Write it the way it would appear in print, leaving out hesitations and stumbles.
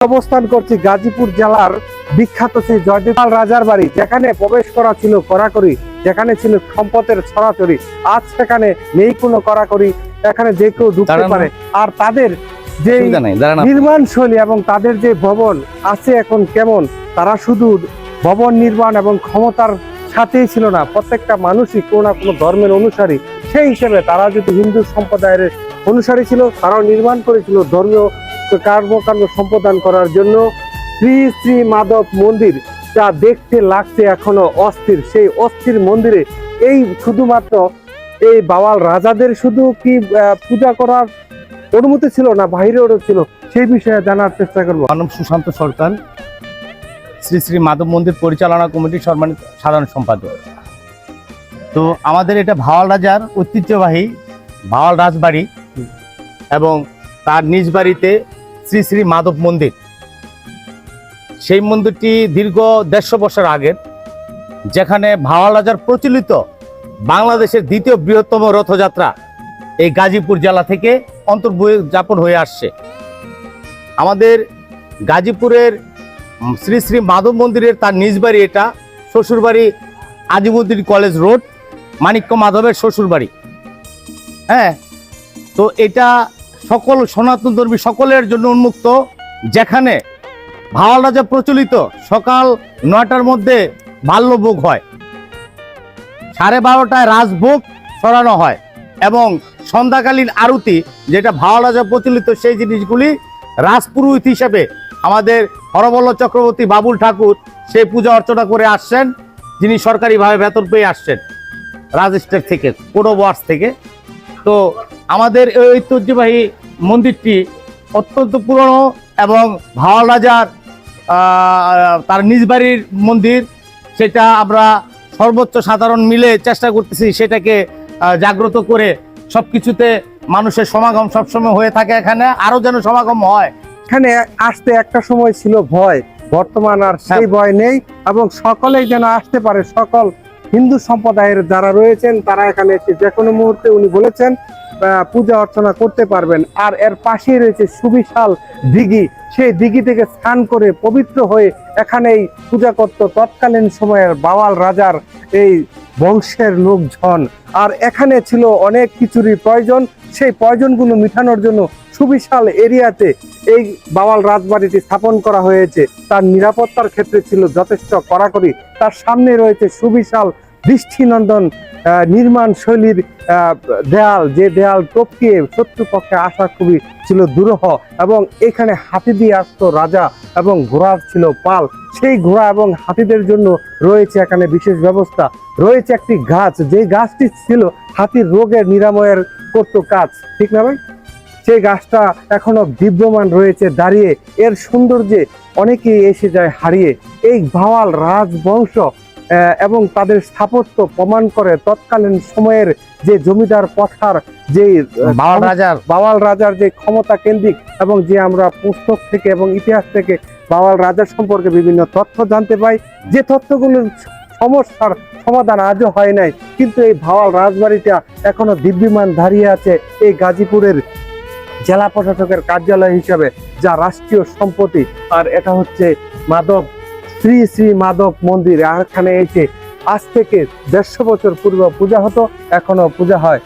অবস্থান করছি গাজীপুর জেলার বিখ্যাত সেই জয়দেব রাজার বাড়ি, যেখানে প্রবেশ করা ছিল কড়াকড়ি, যেখানে ছিল সম্পদের ছড়াছড়ি। আজ সেখানে নেই কোনো কড়াকড়ি, এখানে যে কেউ ঢুকতে পারে। আর তাদের যে নির্মাণ শৈলী এবং তাদের যে ভবন আছে এখন কেমন, তারা শুধু ভবন নির্মাণ এবং ক্ষমতার সাথেই ছিল না, প্রত্যেকটা মানুষই কোনো না কোনো ধর্মের অনুসারী। সেই হিসেবে তারা যদি হিন্দু সম্প্রদায়ের অনুসারী ছিল, তারাও নির্মাণ করেছিল ধর্মীয় কর্মকাণ্ড সম্পাদন করার জন্য শ্রী শ্রী মাধব মন্দির, যা দেখতে লাগছে এখনো অস্থির। সেই অস্থির মন্দিরে এই শুধুমাত্র এই বাওয়াল রাজাদের শুধু কি পূজা করার অনুমতি ছিল না, বাইরেও ছিল, সেই বিষয়ে জানার চেষ্টা করবো। আমার নাম সুশান্ত সরকার, শ্রী শ্রী মাধব মন্দির পরিচালনা কমিটির সম্মানিত সাধারণ সম্পাদক। তো আমাদের এটা ভাওয়াল রাজার ঐতিহ্যবাহী ভাওয়াল রাজবাড়ি এবং তার নিজ বাড়িতে শ্রী শ্রী মাধব মন্দির। সেই মন্দিরটি দীর্ঘ 150 বছর আগের, যেখানে ভাওয়াল রাজার প্রচলিত বাংলাদেশের দ্বিতীয় বৃহত্তম রথযাত্রা এই গাজীপুর জেলা থেকে অন্তর্যাপন হয়ে আসছে। আমাদের গাজীপুরের শ্রী শ্রী মাধব মন্দিরের তার নিজ বাড়ি, এটা শ্বশুরবাড়ি আজিমুদ্দিন কলেজ রোড, মানিক্য মাধবের শ্বশুরবাড়ি। হ্যাঁ, তো এটা সকল সনাতন ধর্মী সকলের জন্য উন্মুক্ত, যেখানে ভাওয়াল রাজা প্রচলিত সকাল 9টার মধ্যে বাল্যভোগ হয়, 12:30টায় রাজভোগ সরানো হয় এবং সন্ধ্যাকালীন আরতি, যেটা ভাওয়াল রাজা প্রচলিত, সেই জিনিসগুলি রাজপুরোহিত হিসেবে আমাদের হরবল্লভ চক্রবর্তী বাবুল ঠাকুর সেই পূজা অর্চনা করে আসছেন, যিনি সরকারিভাবে বেতন পেয়ে আসছেন রাজস্টেট থেকে, কোনো ওয়ার্স থেকে। তো আমাদের এই ঐতিহ্যবাহী মন্দিরটি অত্যন্ত পুরনো এবং ভাওয়াল রাজার তার নিজ বাড়ির মন্দির, সেটা আমরা সর্বোচ্চ সাধারণ মিলে চেষ্টা করতেছি সেটাকে জাগ্রত করে সব কিছুতে মানুষের সমাগম সবসময় হয়ে থাকে, এখানে আরো যেন সমাগম হয়। এখানে আসতে একটা সময় ছিল ভয়, বর্তমান আর সেই ভয় নেই এবং সকলেই যেন আসতে পারে। সকল হিন্দু সম্প্রদায়ের যারা রয়েছেন তারা এখানে এসে যে কোনো মুহূর্তে, উনি বলেছেন, পূজা অর্চনা করতে পারবেন। আর এর পাশেই রয়েছে সুবিশাল দিঘি, সেই দিঘি থেকে স্নান করে পবিত্র হয়ে এখানেই পূজা করত তৎকালীন সময়ের বাওয়াল রাজার এই বংশের লোকজন। আর এখানে ছিল অনেক কিছুরই প্রয়োজন, সেই প্রয়োজনগুলো মেটানোর জন্য সুবিশাল এরিয়াতে এই বাওয়াল রাজবাড়িটি স্থাপন করা হয়েছে। তার নিরাপত্তার ক্ষেত্রে ছিল যথেষ্ট কড়াকড়ি। তার সামনে রয়েছে সুবিশাল দৃষ্টিনন্দন নির্মাণ শৈলীর দেয়াল, যে দেয়াল টপকিয়ে শত্রুপক্ষে আসা খুবই ছিল দুরূহ। এবং এখানে হাতি দিয়ে আসতো রাজা এবং ঘোড়ার ছিল পাল। সেই ঘোড়া এবং হাতিদের জন্য রয়েছে এখানে বিশেষ ব্যবস্থা। রয়েছে একটি গাছ, যে গাছটি ছিল হাতির রোগের নিরাময়ের করতো কাজ, ঠিক না ভাই? সেই গাছটা এখনো বিদ্যমান রয়েছে দাঁড়িয়ে, এর সৌন্দর্যে অনেকেই এসে যায় হারিয়ে। এই ভাওয়াল রাজবংশ এবং তাদের স্থাপত্য প্রমাণ করে তৎকালীন সময়ের যে জমিদার প্রথার, যে বাওয়াল রাজার যে ক্ষমতা কেন্দ্রিক, এবং যে আমরা পুস্তক থেকে এবং ইতিহাস থেকে বাওয়াল রাজার সম্পর্কে বিভিন্ন তথ্য জানতে পাই, যে তথ্যগুলোর সমস্যার সমাধান আজও হয় নাই। কিন্তু এই ভাওয়াল রাজবাড়িটা এখনো দিব্যমান দাঁড়িয়ে আছে এই গাজীপুরের জেলা প্রশাসকের কার্যালয় হিসাবে, যা রাষ্ট্রীয় সম্পত্তি। আর এটা হচ্ছে মাধব, শ্রী শ্রী মাধব মন্দির। আর এখানে এসে আজ থেকে 150 বছর পূর্বে পূজা হতো, এখনো পূজা হয়।